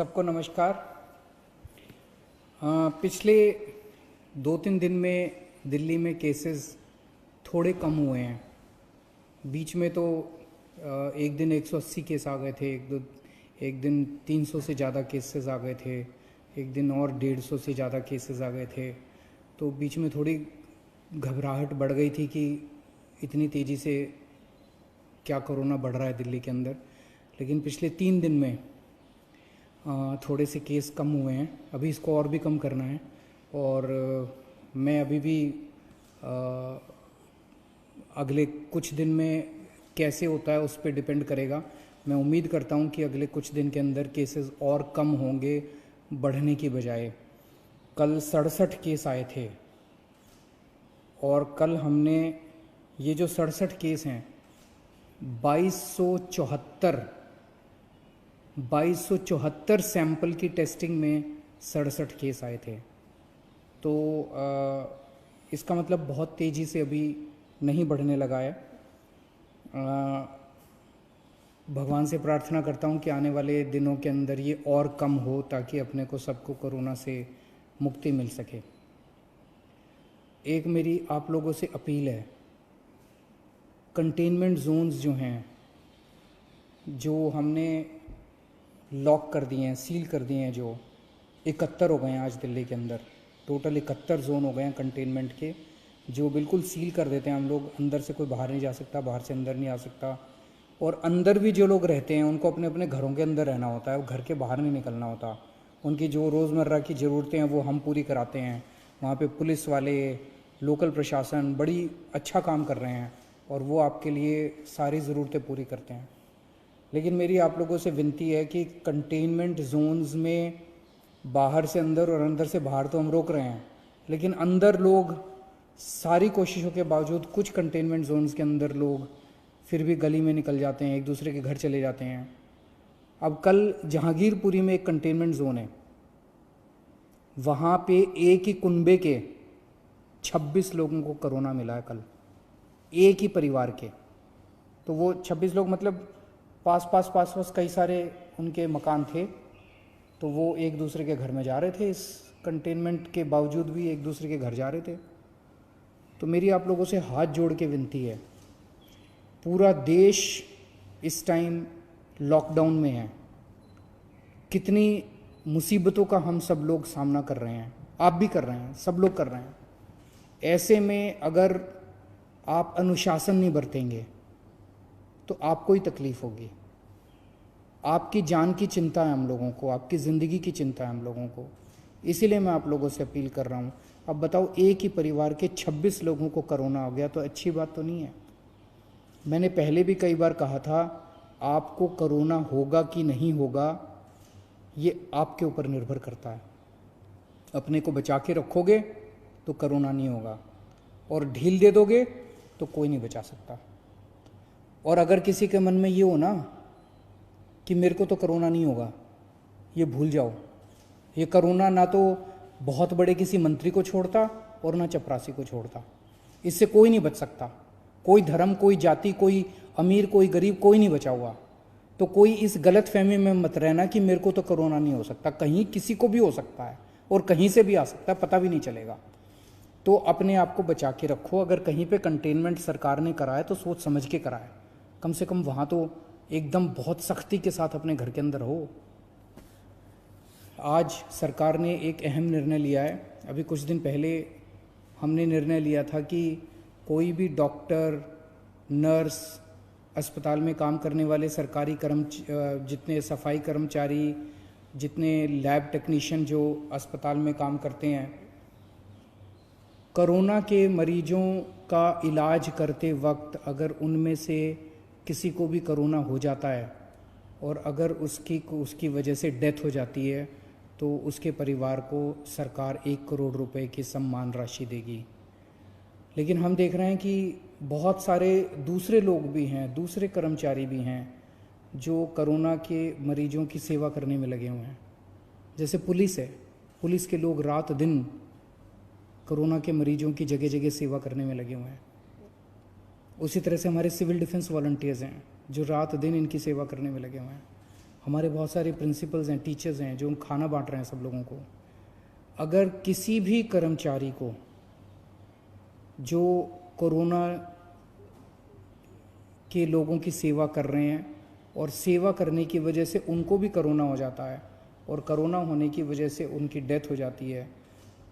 सबको नमस्कार। पिछले 2-3 दिन में दिल्ली में केसेस थोड़े कम हुए हैं। बीच में तो एक दिन 180 केस आ गए थे, एक दिन 300 से ज़्यादा केसेस आ गए थे, एक दिन और 150 से ज़्यादा केसेस आ गए थे। तो बीच में थोड़ी घबराहट बढ़ गई थी कि इतनी तेज़ी से क्या कोरोना बढ़ रहा है दिल्ली के अंदर। लेकिन पिछले 3 दिन में थोड़े से केस कम हुए हैं। अभी इसको और भी कम करना है और मैं अभी भी अगले कुछ दिन में कैसे होता है उस पर डिपेंड करेगा। मैं उम्मीद करता हूं कि अगले कुछ दिन के अंदर केसेस और कम होंगे बढ़ने की बजाय। कल 67 केस आए थे और कल हमने ये जो 67 केस हैं 2274 सैंपल की टेस्टिंग में 67 केस आए थे। तो इसका मतलब बहुत तेज़ी से अभी नहीं बढ़ने लगा है। भगवान से प्रार्थना करता हूँ कि आने वाले दिनों के अंदर ये और कम हो ताकि अपने को सबको कोरोना से मुक्ति मिल सके। एक मेरी आप लोगों से अपील है, कंटेनमेंट जोन्स जो हैं, जो हमने लॉक कर दिए हैं, सील कर दिए हैं, जो 71 हो गए हैं आज दिल्ली के अंदर। टोटल 71 जोन हो गए हैं कंटेनमेंट के, जो बिल्कुल सील कर देते हैं हम लोग। अंदर से कोई बाहर नहीं जा सकता, बाहर से अंदर नहीं आ सकता। और अंदर भी जो लोग रहते हैं उनको अपने अपने घरों के अंदर रहना होता है, घर के बाहर नहीं निकलना होता। उनकी जो रोज़मर्रा की ज़रूरतें हैं वो हम पूरी कराते हैं। वहाँ पे पुलिस वाले, लोकल प्रशासन बड़ी अच्छा काम कर रहे हैं और वो आपके लिए सारी ज़रूरतें पूरी करते हैं। लेकिन मेरी आप लोगों से विनती है कि कंटेनमेंट जोन्स में बाहर से अंदर और अंदर से बाहर तो हम रोक रहे हैं, लेकिन अंदर लोग सारी कोशिशों के बावजूद कुछ कंटेनमेंट जोन्स के अंदर लोग फिर भी गली में निकल जाते हैं, एक दूसरे के घर चले जाते हैं। अब कल जहांगीरपुरी में एक कंटेनमेंट जोन है, वहाँ पे एक ही कुनबे के 26 लोगों को कोरोना मिला है कल, एक ही परिवार के। तो वो 26 लोग मतलब पास पास कई सारे उनके मकान थे, तो वो एक दूसरे के घर में जा रहे थे। इस कंटेनमेंट के बावजूद भी एक दूसरे के घर जा रहे थे। तो मेरी आप लोगों से हाथ जोड़ के विनती है, पूरा देश इस टाइम लॉकडाउन में है। कितनी मुसीबतों का हम सब लोग सामना कर रहे हैं, आप भी कर रहे हैं, सब लोग कर रहे हैं। ऐसे में अगर आप अनुशासन नहीं बरतेंगे तो आपको ही तकलीफ होगी। आपकी जान की चिंता है हम लोगों को, आपकी ज़िंदगी की चिंता है हम लोगों को। इसीलिए मैं आप लोगों से अपील कर रहा हूँ। अब बताओ, एक ही परिवार के 26 लोगों को कोरोना हो गया, तो अच्छी बात तो नहीं है। मैंने पहले भी कई बार कहा था, आपको कोरोना होगा कि नहीं होगा ये आपके ऊपर निर्भर करता है। अपने को बचा के रखोगे तो कोरोना नहीं होगा, और ढील दे दोगे तो कोई नहीं बचा सकता। और अगर किसी के मन में ये हो ना कि मेरे को तो कोरोना नहीं होगा, ये भूल जाओ। ये कोरोना ना तो बहुत बड़े किसी मंत्री को छोड़ता और ना चपरासी को छोड़ता। इससे कोई नहीं बच सकता। कोई धर्म, कोई जाति, कोई अमीर, कोई गरीब, कोई नहीं बचा हुआ। तो कोई इस गलत फहमी में मत रहना कि मेरे को तो कोरोना नहीं हो सकता। कहीं किसी को भी हो सकता है और कहीं से भी आ सकता है, पता भी नहीं चलेगा। तो अपने आप को बचा के रखो। अगर कहीं पे कंटेनमेंट सरकार ने कराया तो सोच समझ के कराए, कम से कम वहाँ तो एकदम बहुत सख्ती के साथ अपने घर के अंदर हो। आज सरकार ने एक अहम निर्णय लिया है। अभी कुछ दिन पहले हमने निर्णय लिया था कि कोई भी डॉक्टर, नर्स, अस्पताल में काम करने वाले सरकारी जितने सफाई कर्मचारी, जितने लैब टेक्नीशियन जो अस्पताल में काम करते हैं, कोरोना के मरीजों का इलाज करते वक्त अगर उनमें से किसी को भी कोरोना हो जाता है और अगर उसकी वजह से डेथ हो जाती है तो उसके परिवार को सरकार 1 करोड़ रुपए की सम्मान राशि देगी। लेकिन हम देख रहे हैं कि बहुत सारे दूसरे लोग भी हैं, दूसरे कर्मचारी भी हैं जो कोरोना के मरीजों की सेवा करने में लगे हुए हैं। जैसे पुलिस है, पुलिस के लोग रात दिन कोरोना के मरीजों की जगह जगह सेवा करने में लगे हुए हैं। उसी तरह से हमारे सिविल डिफेंस वॉलंटियर्स हैं जो रात दिन इनकी सेवा करने में लगे हुए हैं। हमारे बहुत सारे प्रिंसिपल्स हैं, टीचर्स हैं जो खाना बांट रहे हैं सब लोगों को। अगर किसी भी कर्मचारी को जो कोरोना के लोगों की सेवा कर रहे हैं और सेवा करने की वजह से उनको भी कोरोना हो जाता है और कोरोना होने की वजह से उनकी डेथ हो जाती है,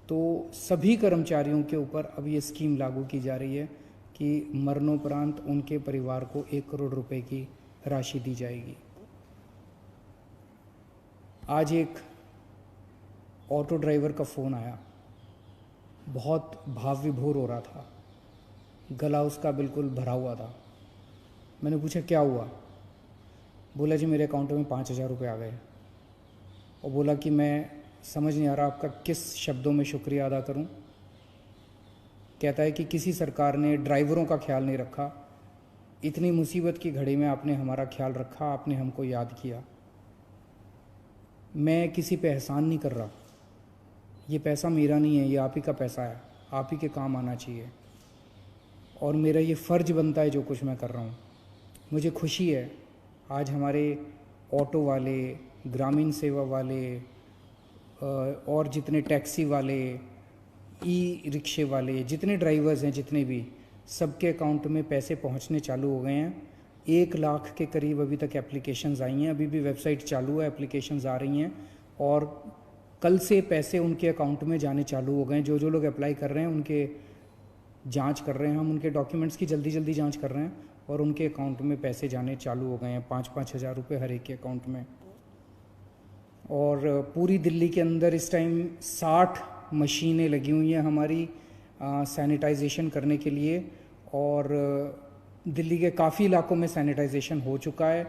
तो सभी कर्मचारियों के ऊपर अब ये स्कीम लागू की जा रही है कि मरणोपरांत उनके परिवार को 1 करोड़ रुपए की राशि दी जाएगी। आज एक ऑटो ड्राइवर का फ़ोन आया, बहुत भाव विभोर हो रहा था, गला उसका बिल्कुल भरा हुआ था। मैंने पूछा क्या हुआ? बोला जी मेरे अकाउंट में 5,000 रुपये आ गए। और बोला कि मैं समझ नहीं आ रहा आपका किस शब्दों में शुक्रिया अदा करूं। कहता है कि किसी सरकार ने ड्राइवरों का ख्याल नहीं रखा, इतनी मुसीबत की घड़ी में आपने हमारा ख्याल रखा, आपने हमको याद किया। मैं किसी पे एहसान नहीं कर रहा, ये पैसा मेरा नहीं है, ये आप ही का पैसा है, आप ही के काम आना चाहिए और मेरा ये फ़र्ज बनता है जो कुछ मैं कर रहा हूँ। मुझे खुशी है आज हमारे ऑटो वाले, ग्रामीण सेवा वाले और जितने टैक्सी वाले, ई रिक्शे वाले, जितने ड्राइवर्स हैं, जितने भी, सबके अकाउंट में पैसे पहुंचने चालू हो गए हैं। 1 लाख के करीब अभी तक एप्लीकेशंस आई हैं, अभी भी वेबसाइट चालू है, एप्लीकेशंस आ रही हैं और कल से पैसे उनके अकाउंट में जाने चालू हो गए हैं। जो लोग अप्लाई कर रहे हैं उनके जांच कर रहे हैं, हम उनके डॉक्यूमेंट्स की जल्दी जांच कर रहे हैं और उनके अकाउंट में पैसे जाने चालू हो गए हैं, 5-5 हज़ार रुपये हर एक के अकाउंट में। और पूरी दिल्ली के अंदर इस टाइम 60 मशीनें लगी हुई हैं हमारी सैनिटाइजेशन करने के लिए और दिल्ली के काफ़ी इलाकों में सैनिटाइजेशन हो चुका है।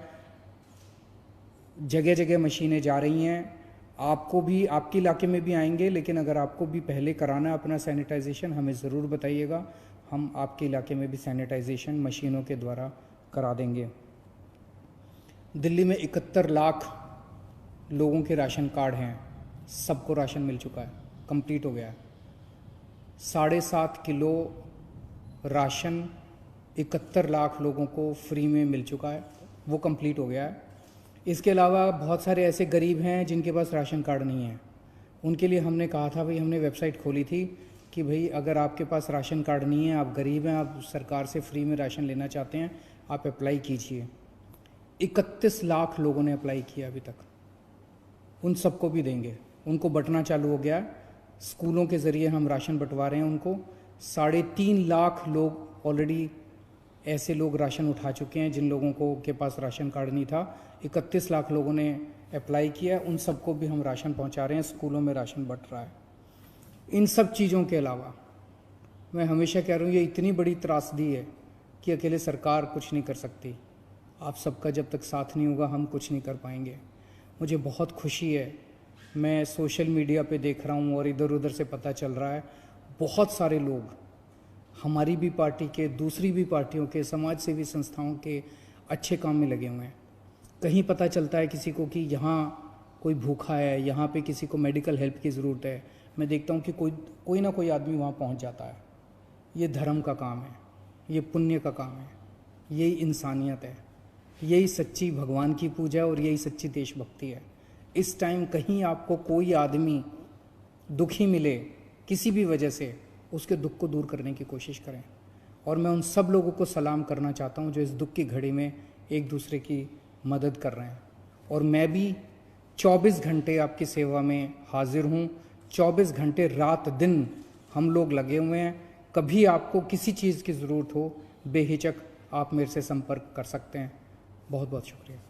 जगह जगह मशीनें जा रही हैं। आपको भी, आपके इलाके में भी आएंगे, लेकिन अगर आपको भी पहले कराना है अपना सैनिटाइजेशन, हमें ज़रूर बताइएगा, हम आपके इलाके में भी सैनिटाइजेशन मशीनों के द्वारा करा देंगे। दिल्ली में 71 लाख लोगों के राशन कार्ड हैं, सबको राशन मिल चुका है, कंप्लीट हो गया है। 7.5 किलो राशन 71 लाख लोगों को फ्री में मिल चुका है, वो कंप्लीट हो गया है। इसके अलावा बहुत सारे ऐसे गरीब हैं जिनके पास राशन कार्ड नहीं है, उनके लिए हमने कहा था भाई, हमने वेबसाइट खोली थी कि भाई अगर आपके पास राशन कार्ड नहीं है, आप गरीब हैं, आप सरकार से फ्री में राशन लेना चाहते हैं, आप अप्लाई कीजिए। 31 लाख लोगों ने अप्लाई किया अभी तक, उन सबको भी देंगे। उनको बंटना चालू हो गया है, स्कूलों के ज़रिए हम राशन बंटवा रहे हैं उनको। 3.5 लाख लोग ऑलरेडी ऐसे लोग राशन उठा चुके हैं जिन लोगों को के पास राशन कार्ड नहीं था। 31 लाख लोगों ने अप्लाई किया है, उन सबको भी हम राशन पहुंचा रहे हैं, स्कूलों में राशन बंट रहा है। इन सब चीज़ों के अलावा मैं हमेशा कह रहा हूँ, ये इतनी बड़ी त्रासदी है कि अकेले सरकार कुछ नहीं कर सकती। आप सबका जब तक साथ नहीं होगा हम कुछ नहीं कर पाएंगे। मुझे बहुत खुशी है, मैं सोशल मीडिया पे देख रहा हूँ और इधर उधर से पता चल रहा है, बहुत सारे लोग हमारी भी पार्टी के, दूसरी भी पार्टियों के, समाज सेवी संस्थाओं के अच्छे काम में लगे हुए हैं। कहीं पता चलता है किसी को कि यहाँ कोई भूखा है, यहाँ पे किसी को मेडिकल हेल्प की ज़रूरत है, मैं देखता हूँ कि कोई ना कोई आदमी वहाँ पहुँच जाता है। ये धर्म का काम है, ये पुण्य का काम है, यही इंसानियत है, यही सच्ची भगवान की पूजा और यही सच्ची देशभक्ति है। इस टाइम कहीं आपको कोई आदमी दुखी मिले किसी भी वजह से, उसके दुख को दूर करने की कोशिश करें। और मैं उन सब लोगों को सलाम करना चाहता हूँ जो इस दुख की घड़ी में एक दूसरे की मदद कर रहे हैं। और मैं भी 24 घंटे आपकी सेवा में हाजिर हूँ, 24 घंटे रात दिन हम लोग लगे हुए हैं। कभी आपको किसी चीज़ की ज़रूरत हो, बेहिचक आप मेरे से संपर्क कर सकते हैं। बहुत बहुत शुक्रिया।